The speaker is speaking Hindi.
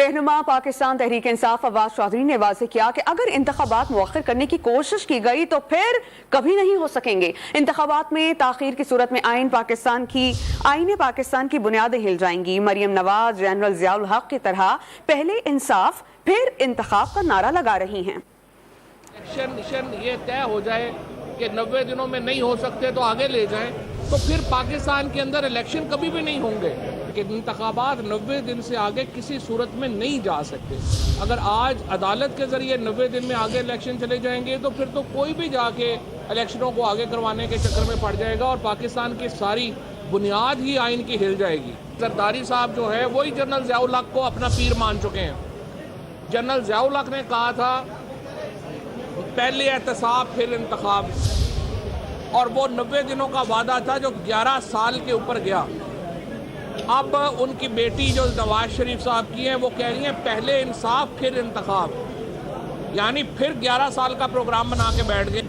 रहनुमा पाकिस्तान तहरीक इंसाफ अब्बास चौधरी ने वाज़ेह किया कि अगर इंतखाबात मुअख्खर करने की कोशिश की गई तो फिर कभी नहीं हो सकेंगे। इंतखाबात में ताखीर की सूरत में आईन पाकिस्तान की बुनियादें हिल जाएंगी। मरियम नवाज जनरल ज़ियाउल हक की तरह पहले इंसाफ फिर इंतखाब का नारा लगा रही हैं। इलेक्शन ये तय हो जाए कि 90 दिनों में नहीं हो सकते तो आगे ले जाएं, तो फिर पाकिस्तान के अंदर इलेक्शन कभी भी नहीं होंगे कि इंतखाबात 90 दिन से आगे किसी सूरत में नहीं जा सकते। अगर आज अदालत के ज़रिए 90 दिन में आगे इलेक्शन चले जाएंगे तो फिर तो कोई भी जाके इलेक्शनों को आगे करवाने के चक्कर में पड़ जाएगा और पाकिस्तान की सारी बुनियाद ही आइन की हिल जाएगी। जरदारी साहब जो है वही जनरल ज़ियाउल हक को अपना पीर मान चुके हैं। जनरल ज़ियाउल हक ने कहा था पहले एहतसाब फिर इंतखाब, और वो 90 दिनों का वादा था जो 11 साल के ऊपर गया। अब उनकी बेटी जो नवाज शरीफ साहब की हैं वो कह रही हैं पहले इंसाफ फिर इंतखाब, यानी फिर 11 साल का प्रोग्राम बना के बैठ गए।